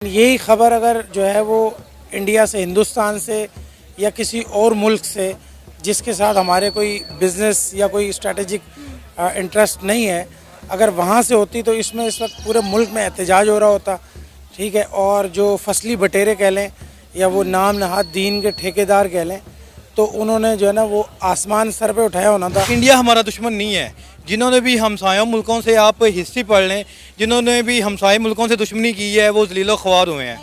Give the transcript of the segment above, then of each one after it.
यही खबर अगर जो है वो इंडिया से, हिंदुस्तान से या किसी और मुल्क से जिसके साथ हमारे कोई बिज़नेस या कोई स्ट्रेटेजिक इंटरेस्ट नहीं है, अगर वहाँ से होती तो इसमें इस वक्त पूरे मुल्क में एहतजाज हो रहा होता। ठीक है। और जो फसली बटेरे कह लें या वो नाम नहाद दीन के ठेकेदार कह लें, तो उन्होंने जो है ना वो आसमान सर पे उठाया होना था। इंडिया हमारा दुश्मन नहीं है। जिन्होंने भी हमसायों मुल्कों से, आप हिस्ट्री पढ़ लें, जिन्होंने भी हमसाये मुल्कों से दुश्मनी की है वो जलीलो ख्वार हुए हैं।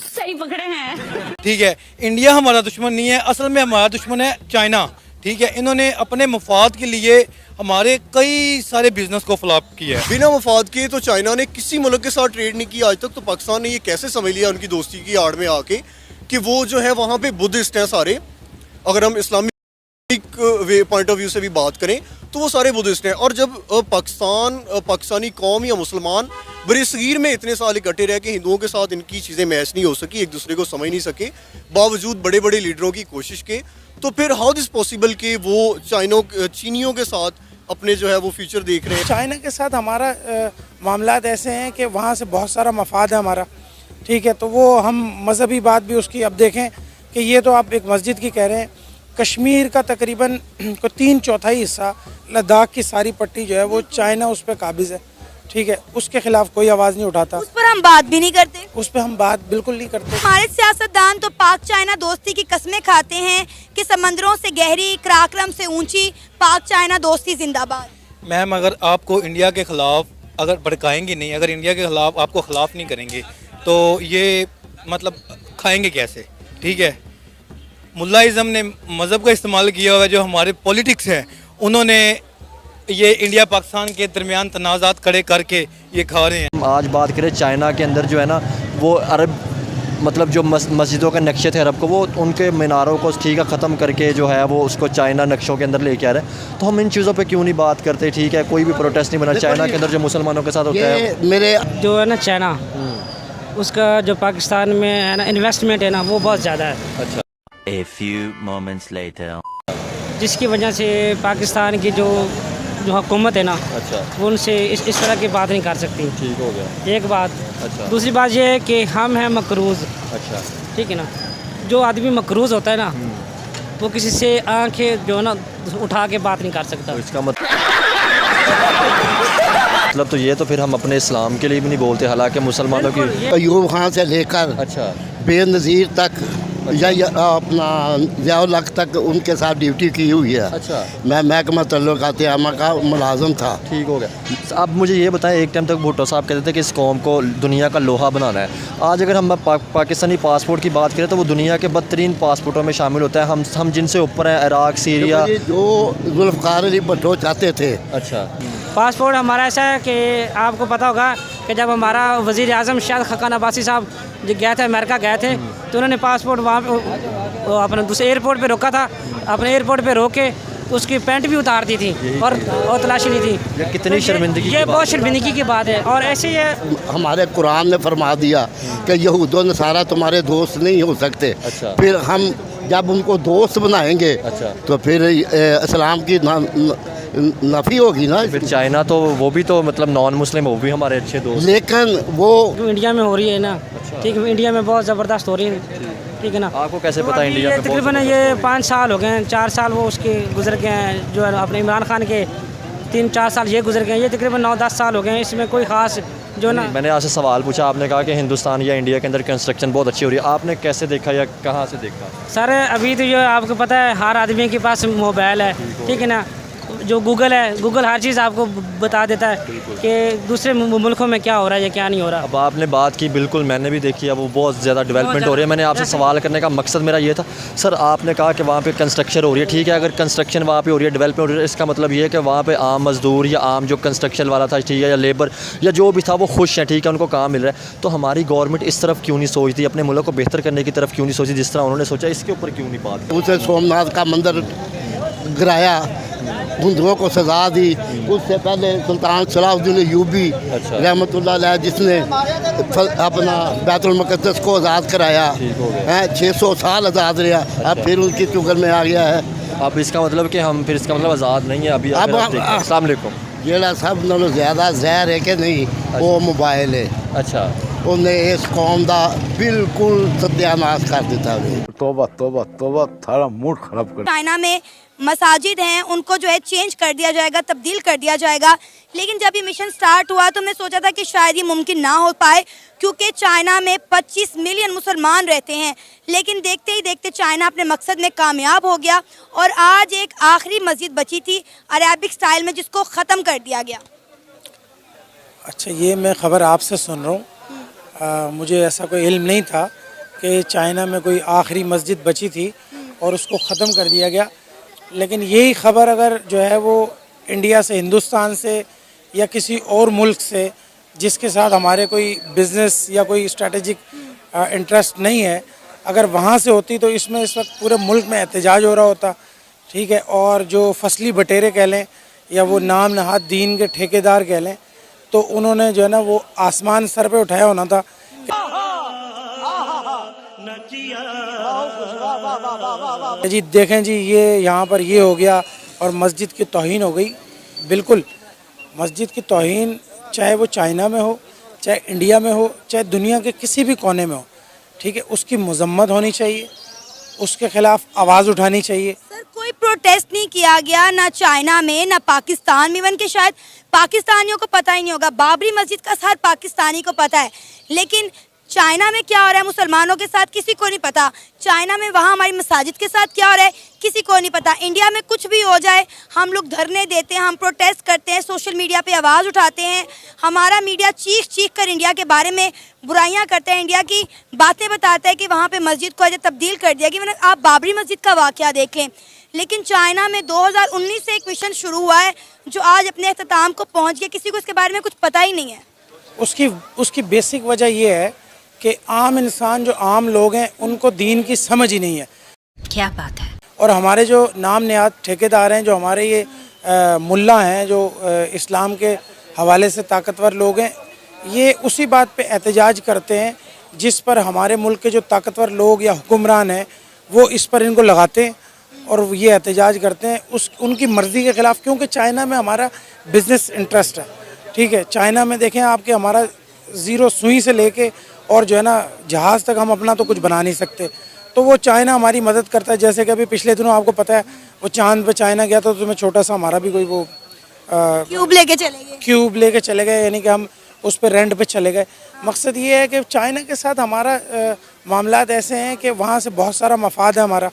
सही पकड़े हैं। ठीक है, इंडिया हमारा दुश्मन नहीं है, असल में हमारा दुश्मन है चाइना। ठीक है, इन्होंने अपने मफाद के लिए हमारे कई सारे बिजनेस को फ्लॉप किया है। बिना मफाद के तो चाइना ने किसी मुल्क के साथ ट्रेड नहीं किया आज तक। तो पाकिस्तान ने ये कैसे समझ लिया उनकी दोस्ती की आड़ में आके कि वो जो है वहाँ पे बुद्धिस्ट हैं सारे। अगर हम इस्लामिक पॉइंट ऑफ व्यू से भी बात करें तो वो सारे बुद्धिस्ट हैं। और जब पाकिस्तानी कौम या मुसलमान बरसगीर में इतने साल इकट्ठे रह के हिंदुओं के साथ इनकी चीज़ें मैच नहीं हो सकी, एक दूसरे को समझ नहीं सके, बावजूद बड़े बड़े लीडरों की कोशिश के, तो फिर हाउ दिस पॉसिबल कि वो चीनियों के साथ अपने जो है वो फ्यूचर देख रहे हैं। चाइना के साथ हमारा मामलात ऐसे हैं कि वहाँ से बहुत सारा मफाद है हमारा। ठीक है। तो वो हम मजहबी बात भी उसकी अब देखें कि ये तो आप एक मस्जिद की कह रहे हैं, कश्मीर का तकरीबन को 3/4 हिस्सा, लद्दाख की सारी पट्टी जो है वो चाइना उस पर काबिज़ है। ठीक है। उसके खिलाफ कोई आवाज़ नहीं उठाता, उस पर हम बात भी नहीं करते। उस पर हम बात बिल्कुल नहीं करते। हमारे सियासतदान तो पाक चाइना दोस्ती की कस्में खाते हैं कि समंदरों से गहरी, कराक्रम से ऊंची, पाक चाइना दोस्ती जिंदाबाद। मैम, अगर आपको इंडिया के ख़िलाफ़ अगर भड़काएंगे नहीं, अगर इंडिया के ख़िलाफ़ आपको ख़िलाफ़ नहीं करेंगे तो ये मतलब खाएंगे कैसे? ठीक है। मुल्लाइज़म ने मज़हब का इस्तेमाल किया हुआ है, जो हमारे पॉलिटिक्स हैं उन्होंने ये इंडिया पाकिस्तान के दरमियान तनाज़ात खड़े करके ये खा रहे हैं। आज बात करें चाइना के अंदर जो है ना वो अरब मतलब जो मस्जिदों के नक्शे थे अरब को, वो उनके मीनारों को ठीक है ख़त्म करके जो है वो उसको चाइना नक्शों के अंदर लेके आ रहे हैं। तो हम इन चीज़ों पे क्यों नहीं बात करते? ठीक है, कोई भी प्रोटेस्ट नहीं बना चाइना के अंदर जो मुसलमानों के साथ होता है। मेरे जो है ना चाइना, उसका जो पाकिस्तान में है ना इन्वेस्टमेंट है ना वो बहुत ज़्यादा है। अच्छा। A few moments later. जिसकी वजह से पाकिस्तान की जो हुकूमत है ना, अच्छा, वो उनसे इस तरह की बात नहीं कर सकती। ठीक हो गया। एक बात। अच्छा। दूसरी बात ये है कि हम हैं मकरूज़। अच्छा। ठीक है ना, जो आदमी मकरूज़ होता है ना वो किसी से आंखें जो है ना उठा के बात नहीं कर सकता। तो इसका मतलब तो ये तो फिर हम अपने इस्लाम के लिए भी नहीं बोलते, हालांकि मुसलमानों की अयूब खान से लेकर अच्छा बेनज़ीर तक या अपना ज़ियाउल हक तक उनके साथ ड्यूटी की हुई है। अच्छा। मैं महकमा तल्लुकात आमा का मुलाज़म था। ठीक हो गया। अब मुझे ये बताएं, एक टाइम तक भुट्टो साहब कहते थे कि इस कौम को दुनिया का लोहा बनाना है। आज अगर हम पाकिस्तानी पासपोर्ट की बात करें तो वो दुनिया के बदतरीन पासपोर्टों में शामिल होता है। हम जिनसे ऊपर हैं, इराक, सीरिया, जो जुल्फ़िकार अली भुट्टो चाहते थे। अच्छा। पासपोर्ट हमारा ऐसा है कि आपको पता होगा कि जब हमारा वज़ीर आज़म शायद खकान अब्बासी साहब जो गए थे, अमेरिका गए थे, तो उन्होंने पासपोर्ट वहाँ पे अपने दूसरे एयरपोर्ट पे रोका था। अपने एयरपोर्ट पे रोक के उसकी पैंट भी उतार दी थी और तलाशी ली थी। ये कितनी शर्मिंदगी ये बहुत शर्मिंदगी की बात है। और ऐसे ही हमारे कुरान ने फरमा दिया कि यहूद व नसारा तुम्हारे दोस्त नहीं हो सकते। अच्छा। फिर हम जब उनको दोस्त बनाएंगे अच्छा। तो फिर इस्लाम की नफ़ी होगी ना। फिर चाइना तो वो भी तो मतलब नॉन मुस्लिम, वो भी हमारे अच्छे दोस्त। लेकिन वो इंडिया में हो रही है ना। ठीक है, इंडिया में बहुत ज़बरदस्त हो रही है। ठीक है ना। आपको कैसे पता इंडिया में? तकरीबन ये 5 साल हो गए हैं, 4 साल वो उसके गुजर गए हैं, जो है अपने इमरान खान के 3-4 साल ये गुजर गए हैं, ये तकरीबन 9-10 साल हो गए हैं। इसमें कोई ख़ास जो ना, मैंने आपसे सवाल पूछा, आपने कहा कि हिंदुस्तान या इंडिया के अंदर कंस्ट्रक्शन बहुत अच्छी हो रही है। आपने कैसे देखा या कहाँ से देखा? सर अभी तो जो आपको पता है हर आदमी के पास मोबाइल है। ठीक है ना, जो गूगल है, गूगल हर चीज़ आपको बता देता है कि दूसरे मुल्कों में क्या हो रहा है या क्या नहीं हो रहा। अब आपने बात की, बिल्कुल मैंने भी देखी है, वो बहुत ज़्यादा डेवलपमेंट हो रही है। मैंने आपसे सवाल करने का मकसद मेरा ये था, सर आपने कहा कि वहाँ पे कंस्ट्रक्शन हो रही है। ठीक है, अगर कंस्ट्रक्शन वहाँ पे हो रही है, डेवलपमेंट हो रही है, इसका मतलब ये है कि वहाँ पे आम मज़दूर या आम जो कंस्ट्रक्शन वाला था, ठीक है, या लेबर या जो भी था वो खुश है, ठीक है, उनको काम मिल रहा है। तो हमारी गवर्नमेंट इस तरफ क्यों नहीं सोचती, अपने मुल्क को बेहतर करने की तरफ क्यों नहीं सोचती जिस तरह उन्होंने सोचा? इसके ऊपर क्यों नहीं बात? उसे सोमनाथ का मंदिर गिराया, हिंदुओं को सजा दी। उससे पहले सुल्तान सलाहुद्दीन अय्यूबी रहमतुल्लाह अलैह जिसने अपना बैतुल मुक़द्दस को आज़ाद कराया है, 600 साल आज़ाद रहा। अब फिर उनकी चुगल में आ गया है। अब इसका मतलब कि हम फिर इसका मतलब आज़ाद नहीं है अभी। अब अस्सलाम वालेकुम। जेड़ा सब नालों ज़्यादा जहर है कि नहीं, वो मोबाइल है। अच्छा। ਉਹਨੇ ਇਸ ਕੌਮ ਦਾ ਬਿਲਕੁਲ ਸਤਿਆਨਾਸ਼ ਕਰ ਦਿੱਤਾ ਵੇ। तौबा तौबा तौबा थारा मूड खराब कर। चाइना में मसाजिद हैं उनको जो है चेंज कर दिया जाएगा, तब्दील कर दिया जाएगा। लेकिन जब ये मिशन स्टार्ट हुआ तो मैं सोचा था कि शायद ये मुमकिन ना हो पाए, क्योंकि चाइना में 25 मिलियन मुसलमान रहते हैं। लेकिन देखते ही देखते चाइना अपने मकसद में कामयाब हो गया और आज एक आखिरी मस्जिद बची थी अरेबिक स्टाइल में, जिसको ख़त्म कर दिया गया। अच्छा, ये मैं ख़बर आपसे सुन रहा हूँ। मुझे ऐसा कोई इल्म नहीं था कि चाइना में कोई आखिरी मस्जिद बची थी और उसको ख़त्म कर दिया गया। लेकिन यही ख़बर अगर जो है वो इंडिया से, हिंदुस्तान से या किसी और मुल्क से जिसके साथ हमारे कोई बिज़नेस या कोई स्ट्रेटेजिक इंटरेस्ट नहीं है, अगर वहाँ से होती तो इसमें इस वक्त पूरे मुल्क में एहतजाज हो रहा होता। ठीक है, और जो फसली बटेरे कह लें या वो नाम नहाद दीन के ठेकेदार कह लें, तो उन्होंने जो है ना वो आसमान सर पे उठाया होना था। जी देखें जी, ये यहाँ पर ये हो गया और मस्जिद की तौहीन हो गई। बिल्कुल मस्जिद की तौहीन, चाहे वो चाइना में हो, चाहे इंडिया में हो, चाहे दुनिया के किसी भी कोने में हो, ठीक है, उसकी मजम्मत होनी चाहिए, उसके खिलाफ आवाज़ उठानी चाहिए। सर, कोई प्रोटेस्ट नहीं किया गया, ना चाइना में ना पाकिस्तान में। इवन के शायद पाकिस्तानियों को पता ही नहीं होगा, बाबरी मस्जिद का हर पाकिस्तानी को पता है। लेकिन चाइना में क्या हो रहा है मुसलमानों के साथ किसी को नहीं पता। चाइना में वहाँ हमारी मसाजिद के साथ क्या हो रहा है किसी को नहीं पता। इंडिया में कुछ भी हो जाए हम लोग धरने देते हैं, हम प्रोटेस्ट करते हैं, सोशल मीडिया पे आवाज़ उठाते हैं। हमारा मीडिया चीख चीख कर इंडिया के बारे में बुराइयां करता है, इंडिया की बातें बताता है कि वहाँ पे मस्जिद को तब्दील कर दिया गया। आप बाबरी मस्जिद का वाक़या देख लें। लेकिन चाइना में 2019 से एक मिशन शुरू हुआ है जो आज अपने अख्ताम को पहुँच गया, किसी को इसके बारे में कुछ पता ही नहीं है। उसकी बेसिक वजह ये है कि आम इंसान, जो आम लोग हैं, उनको दीन की समझ ही नहीं है। क्या बात है। और हमारे जो नाम नहाद ठेकेदार हैं, जो हमारे ये मुल्ला हैं, जो इस्लाम के हवाले से ताकतवर लोग हैं, ये उसी बात पे एहतजाज करते हैं जिस पर हमारे मुल्क के जो ताकतवर लोग या हुक्मरान हैं वो इस पर इनको लगाते हैं और ये एहतजाज करते हैं उनकी मर्ज़ी के ख़िलाफ़। क्योंकि चाइना में हमारा बिज़नेस इंटरेस्ट है। ठीक है, चाइना में देखें आपके हमारा ज़ीरो सुई से लेके और जो है ना जहाज़ तक हम अपना तो कुछ बना नहीं सकते, तो वो चाइना हमारी मदद करता है। जैसे कि अभी पिछले दिनों आपको पता है वो चांद पे चाइना गया था, तो तुम्हें छोटा सा हमारा भी कोई वो क्यूब लेके चले गए, यानी कि हम उस पर रेंट पे चले गए। मकसद ये है कि चाइना के साथ हमारा मामलात ऐसे हैं कि वहाँ से बहुत सारा मफाद है हमारा।